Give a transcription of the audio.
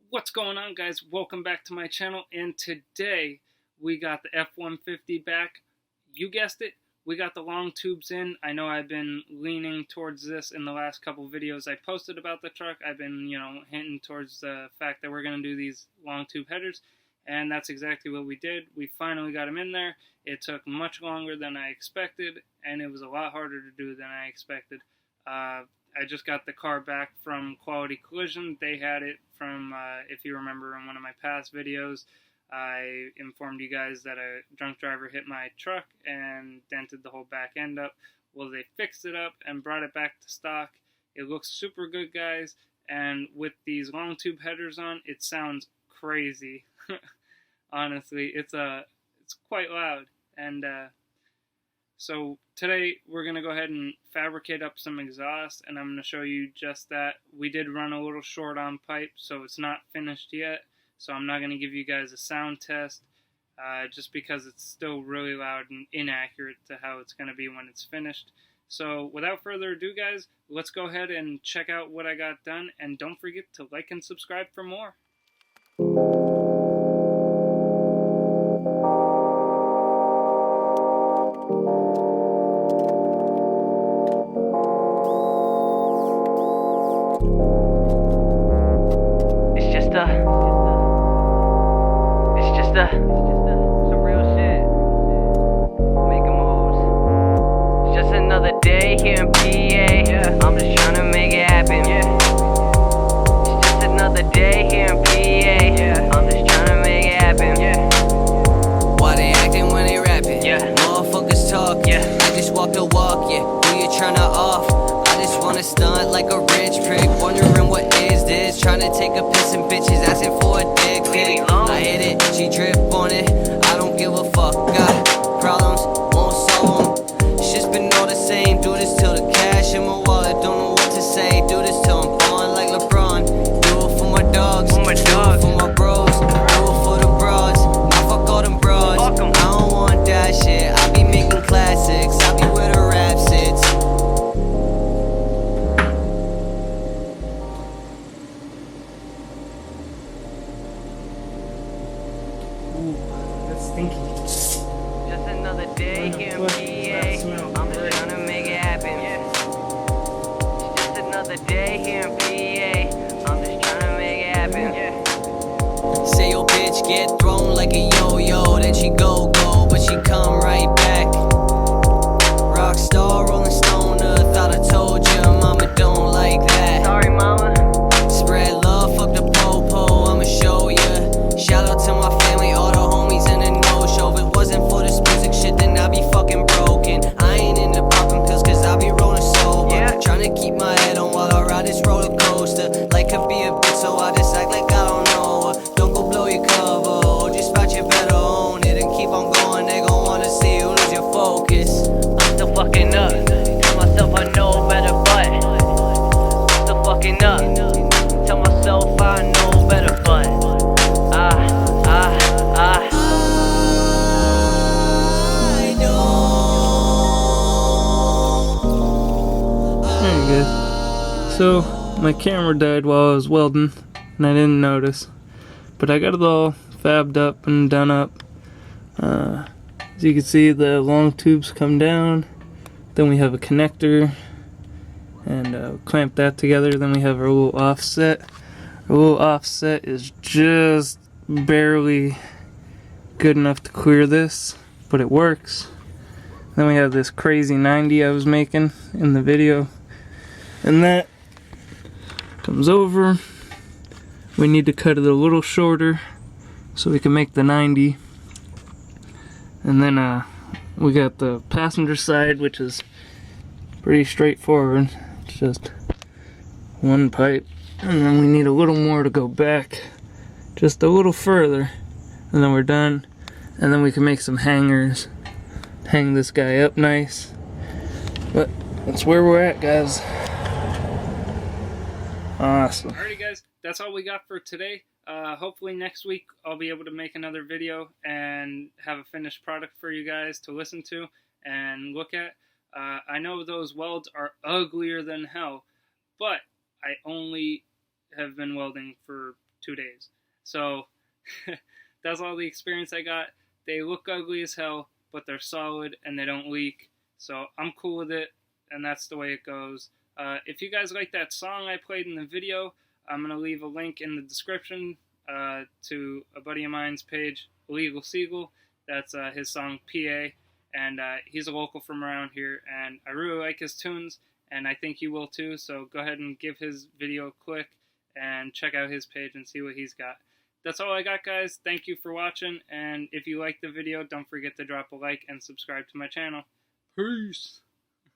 What's going on, guys? Welcome back to my channel, and today we got the F150 back. You guessed it, we got the long tubes in. I know I've been leaning towards this in the last couple videos I posted about the truck. I've been, hinting towards the fact that we're going to do these long tube headers, and that's exactly what we did. We finally got them in there. It took much longer than I expected, and it was a lot harder to do than I expected. I just got the car back from Quality Collision. They had it from, if you remember in one of my past videos, I informed you guys that a drunk driver hit my truck and dented the whole back end up. Well, they fixed it up and brought it back to stock. It looks super good, guys, and with these long tube headers on, it sounds crazy. Honestly, it's quite loud, and so today we're going to go ahead and fabricate up some exhaust, and I'm going to show you just that. We did run a little short on pipe, so it's not finished yet, so I'm not going to give you guys a sound test just because it's still really loud and inaccurate to how it's going to be when it's finished. So without further ado, guys, let's go ahead and check out what I got done, and don't forget to like and subscribe for more. Some real shit. Making moves. It's just another day here in PA. I'm just trying to make it happen. It's just another day here in PA. I'm just trying to make it happen. Why they acting when they rapping? Motherfuckers talk. I just walk the walk. Who you tryna off? I just wanna stunt like a rich prick. Wondering what is this? Trying to take a piss and bitches asking for a dick pic. I hit it, she drip on it. I don't give a fuck. Got problems, won't solve them. It's just been all the same. Do this till the cash in my wallet. Don't know what to say. Do this till I'm gone like LeBron. Do it for my dogs. Do it for my bros. Do it for the bras. Now fuck all them bras. I don't want that shit. I be making classics. I be where the rap sits. That's stinky. Just another day here in PA. I'm just trying to make it happen. It's just another day here in PA. I'm just trying to make it happen. Say your bitch get thrown like a yo-yo, then she go, but she come right back. Rockstar, Rolling Stone, thought I told you, mama don't like that. Sorry, mama. Spread love, fuck the po-po, I'ma show ya. Shout out to my family, all the homies in the no-show. If it wasn't for this music shit, then I'd be fucking broken. I ain't into popping pills, cause I be rolling sober. Trying to keep my head on while I ride this roller coaster. Life could be a bitch, so I just act like I don't know her. Don't go blow your cover, or just spot you better own it. And keep on going, they gon' wanna see you lose your focus. I'm still fucking up, tell myself I know better, but I'm still fucking up. Tell myself I know better, but I Hey guys, so my camera died while I was welding and I didn't notice, but I got it all fabbed up and done up. As you can see, the long tubes come down, then we have a connector and clamp that together, then we have our little offset. Our little offset is just barely good enough to clear this, but it works. Then we have this crazy 90 I was making in the video, and that comes over. We need to cut it a little shorter so we can make the 90. And then we got the passenger side, which is pretty straightforward. It's just one pipe, and then we need a little more to go back just a little further, and then we're done. And then we can make some hangers, hang this guy up nice. But that's where we're at, guys. Awesome. Alrighty, guys, that's all we got for today. Hopefully next week I'll be able to make another video and have a finished product for you guys to listen to and look at. I know those welds are uglier than hell, but I only have been welding for 2 days. So that's all the experience I got. They look ugly as hell, but they're solid and they don't leak. So I'm cool with it, and that's the way it goes. If you guys like that song I played in the video, I'm going to leave a link in the description to a buddy of mine's page, Illegal Seagull. That's his song PA, and he's a local from around here, and I really like his tunes, and I think you will too. So go ahead and give his video a click and check out his page and see what he's got. That's all I got, guys. Thank you for watching, and if you liked the video, don't forget to drop a like and subscribe to my channel. Peace!